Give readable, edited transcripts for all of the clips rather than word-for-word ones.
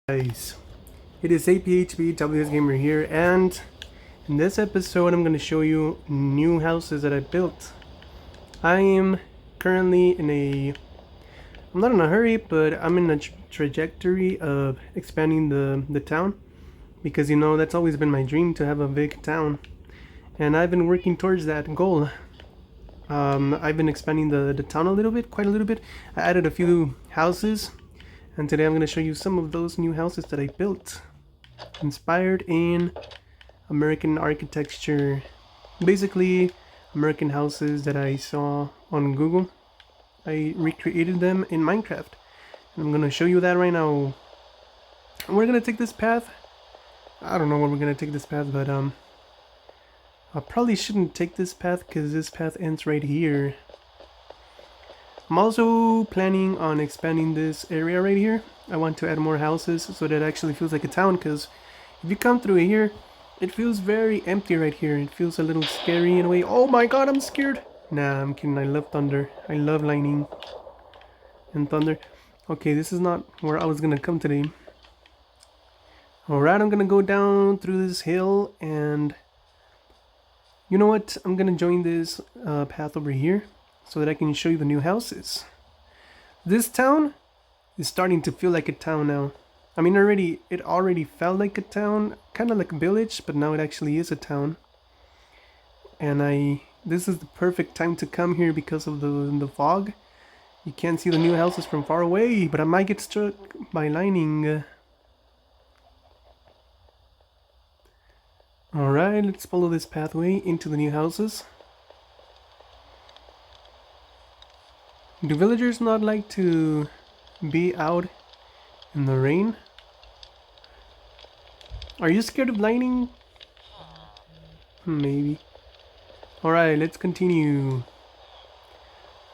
Guys, it is APHB WS Gamer here, and in this episode I'm going to show you new houses that I built. I am currently I'm not in a hurry, but I'm in a trajectory of expanding the town, because that's always been my dream, to have a big town, and I've been working towards that goal. I've been expanding the town a little bit, quite a little bit. I added a few houses, and today I'm going to show you some of those new houses that I built, inspired in American architecture. Basically, American houses that I saw on Google. I recreated them in Minecraft, and I'm going to show you that right now. We're going to take this path. I don't know where we're going to take this path, but I probably shouldn't take this path because this path ends right here. I'm also planning on expanding this area right here. I want to add more houses so that it actually feels like a town, because if you come through here, it feels very empty right here. It feels a little scary in a way. Oh my god, I'm scared! Nah, I'm kidding. I love thunder. I love lightning and thunder. Okay, this is not where I was gonna come today. Alright, I'm gonna go down through this hill, and you know what? I'm gonna join this path over here so that I can show you the new houses. This town is starting to feel like a town now. I mean, it already felt like a town, kind of like a village, but now it actually is a town. And this is the perfect time to come here because of the fog. You can't see the new houses from far away, but I might get struck by lightning. Alright, let's follow this pathway into the new houses. Do villagers not like to be out in the rain? Are you scared of lightning? Maybe. Alright, let's continue.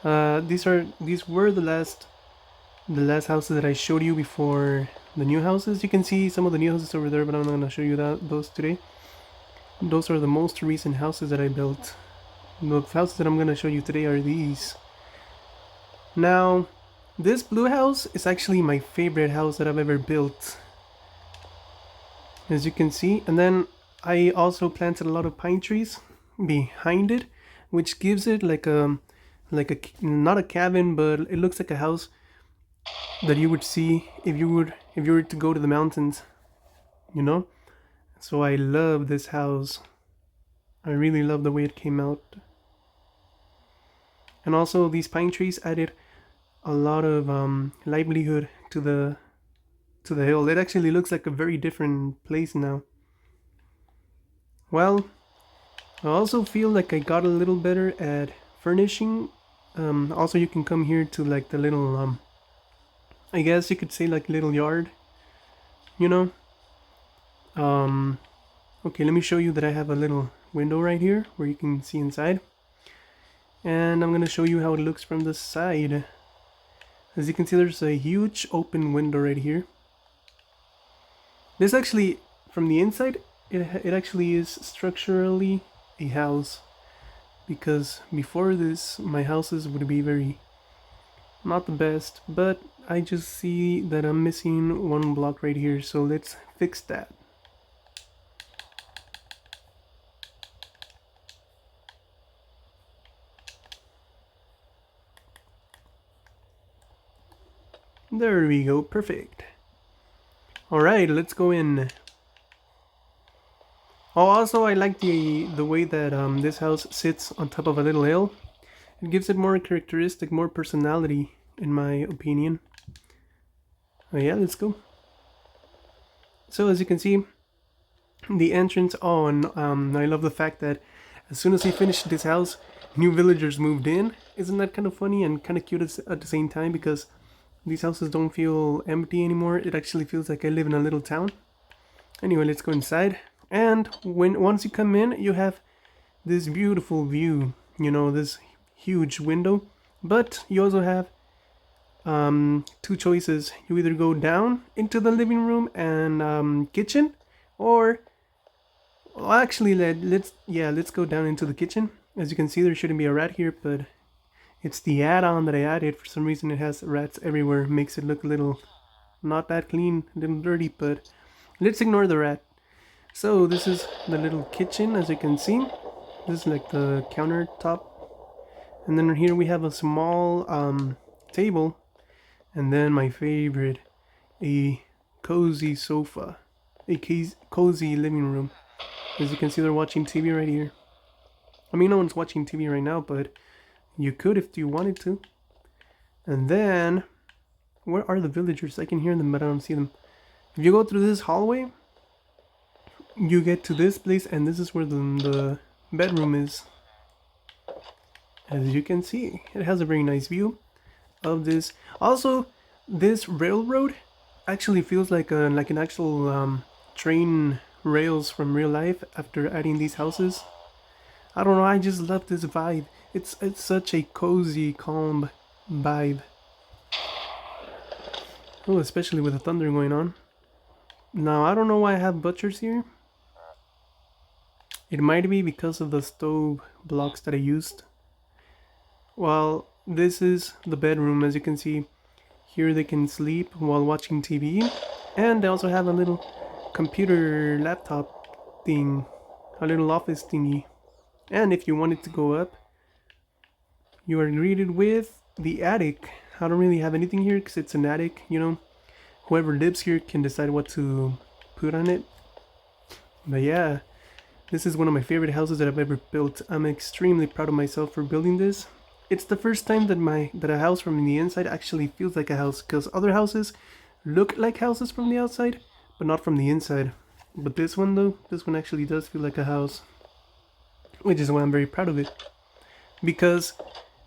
These were the last houses that I showed you before the new houses. You can see some of the new houses over there, but I'm not gonna show you those today. Those are the most recent houses that I built. The houses that I'm gonna show you today are these. Now, this blue house is actually my favorite house that I've ever built, as you can see. And then I also planted a lot of pine trees behind it, which gives it like a not a cabin, but it looks like a house that you would see if you were to go to the mountains, So I love this house. I really love the way it came out. And also these pine trees added a lot of livelihood to the hill. It actually looks like a very different place now. Well, I also feel like I got a little better at furnishing. Also, you can come here to like the little I guess you could say like little yard, Okay, let me show you that I have a little window right here where you can see inside, and I'm gonna show you how it looks from the side. As you can see, there's a huge open window right here. This actually, from the inside, it actually is structurally a house, because before this, my houses would be very not the best, but I just see that I'm missing one block right here, so let's fix that. There we go, perfect. Alright, let's go in. Oh, also I like the way that this house sits on top of a little hill. It gives it more characteristic, more personality, in my opinion. Oh yeah, let's go. So as you can see, the entrance, and I love the fact that as soon as we finished this house, new villagers moved in. Isn't that kind of funny and kind of cute at the same time, because these houses don't feel empty anymore. It actually feels like I live in a little town. Anyway, let's go inside. And once you come in, you have this beautiful view, this huge window. But you also have two choices. You either go down into the living room and kitchen, or well, actually let's go down into the kitchen. As you can see, there shouldn't be a rat here, but it's the add-on that I added. For some reason it has rats everywhere, makes it look a little not that clean, a little dirty, but let's ignore the rat. So this is the little kitchen, as you can see. This is like the countertop, and then here we have a small table, and then my favorite, a cozy sofa, a cozy living room. As you can see, they're watching TV right here. I mean, no one's watching TV right now, but you could if you wanted to. And then, where are the villagers? I can hear them, but I don't see them. If you go through this hallway, you get to this place, and this is where the bedroom is. As you can see, it has a very nice view of this. Also, this railroad actually feels like an actual train rails from real life after adding these houses. I don't know, I just love this vibe. It's such a cozy, calm vibe. Oh, especially with the thunder going on. Now, I don't know why I have butchers here. It might be because of the stove blocks that I used. Well, this is the bedroom. As you can see, here they can sleep while watching TV. And they also have a little computer laptop thing, a little office thingy. And if you wanted to go up, you are greeted with the attic. I don't really have anything here because it's an attic, you know. Whoever lives here can decide what to put on it. But yeah, this is one of my favorite houses that I've ever built. I'm extremely proud of myself for building this. It's the first time that a house from the inside actually feels like a house, because other houses look like houses from the outside, but not from the inside. But this one though, this one actually does feel like a house, which is why I'm very proud of it. Because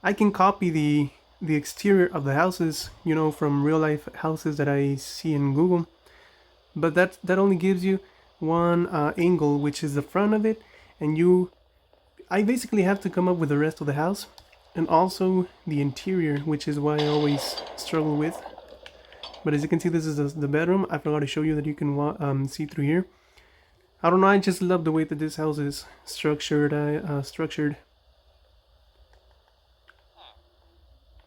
I can copy the exterior of the houses, you know, from real life houses that I see in Google. But that only gives you one angle, which is the front of it, and I basically have to come up with the rest of the house, and also the interior, which is why I always struggle with. But as you can see, this is the bedroom. I forgot to show you that you can see through here. I don't know, I just love the way that this house is structured.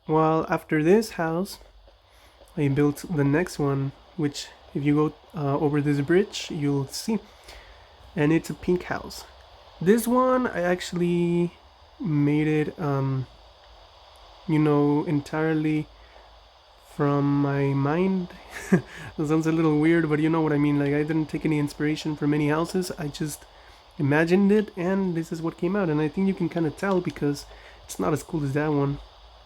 Well, after this house, I built the next one, which if you go over this bridge, you'll see. And it's a pink house. This one, I actually made it, you know, entirely from my mind. That sounds a little weird, but you know what I mean. Like, I didn't take any inspiration from any houses. I just imagined it, and this is what came out. And I think you can kind of tell because it's not as cool as that one.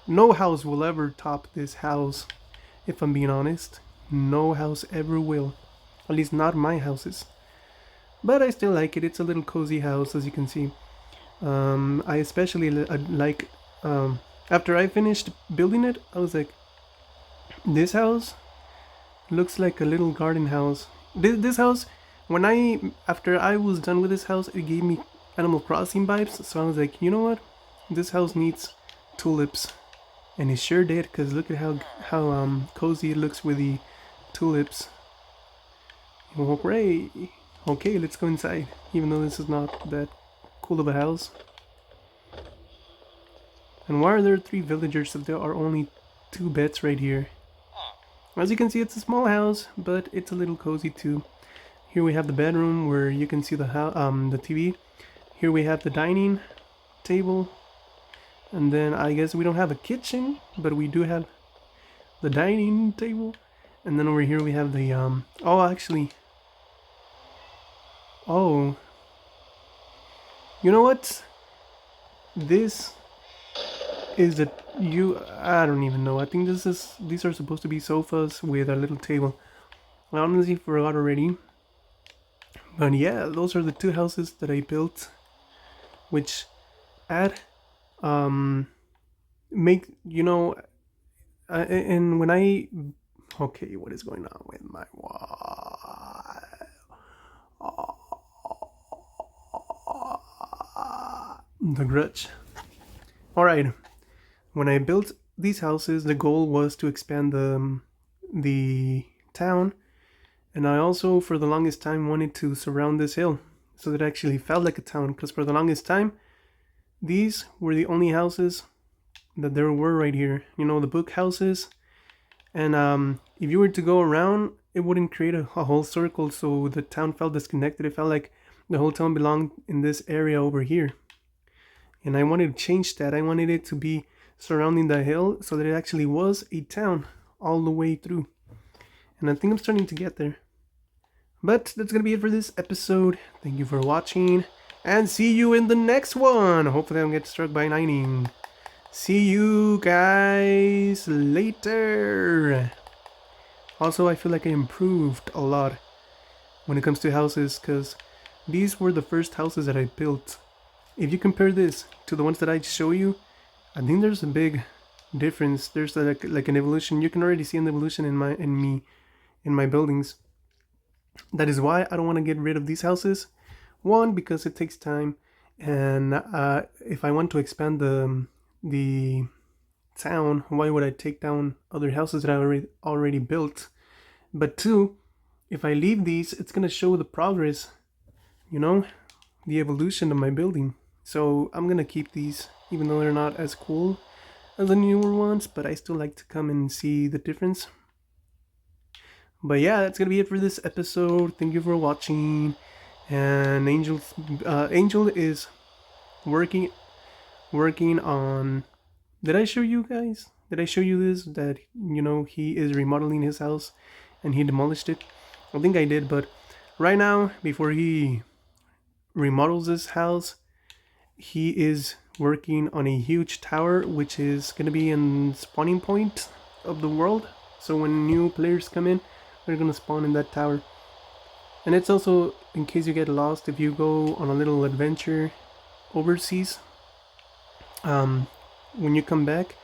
No house will ever top this house, if I'm being honest. No house ever will. At least not my houses. But I still like it. It's a little cozy house, as you can see. I especially like, after I finished building it, I was like, this house looks like a little garden house. This house, after I was done with this house, it gave me Animal Crossing vibes. So I was like, you know what? This house needs tulips. And it sure did, because look at how cozy it looks with the tulips. Hooray! Okay, let's go inside, even though this is not that cool of a house. And why are there 3 villagers if there are only 2 beds right here? As you can see, it's a small house, but it's a little cozy too. Here we have the bedroom where you can see the TV. Here we have the dining table. And then I guess we don't have a kitchen, but we do have the dining table. And then over here we have the you know what? This is I don't even know. I think these are supposed to be sofas with a little table. I honestly forgot already. But yeah, those are the 2 houses that I built, which add make, you know, and when I okay, what is going on with my wall? The Grudge. Alright, when I built these houses, the goal was to expand the town, and I also for the longest time wanted to surround this hill so that it actually felt like a town, because for the longest time these were the only houses that there were right here. You know, the book houses, and if you were to go around, it wouldn't create a whole circle, so the town felt disconnected. It felt like the whole town belonged in this area over here. And I wanted to change that. I wanted it to be surrounding the hill so that it actually was a town all the way through. And I think I'm starting to get there. But that's gonna be it for this episode. Thank you for watching, and see you in the next one. Hopefully I don't get struck by lightning. See you guys later. Also, I feel like I improved a lot when it comes to houses, because these were the first houses that I built. If you compare this to the ones that I show you, I think there's a big difference. There's like an evolution. You can already see an evolution in my buildings. That is why I don't want to get rid of these houses. One, because it takes time, and if I want to expand the town, why would I take down other houses that I already built? But two, if I leave these, it's gonna show the progress, the evolution of my building. So I'm gonna keep these, even though they're not as cool as the newer ones, but I still like to come and see the difference. But yeah, that's gonna be it for this episode. Thank you for watching. And Angel is working on. Did I show you guys? Did I show you this? That he is remodeling his house, and he demolished it. I think I did, but right now, before he remodels his house, he is working on a huge tower, which is gonna be in spawning point of the world. So when new players come in, they're gonna spawn in that tower. And it's also, in case you get lost, if you go on a little adventure overseas, when you come back,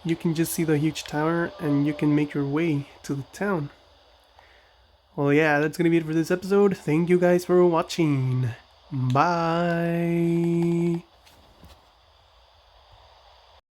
you can just see the huge tower and you can make your way to the town. Well, yeah, that's gonna be it for this episode. Thank you guys for watching. Bye.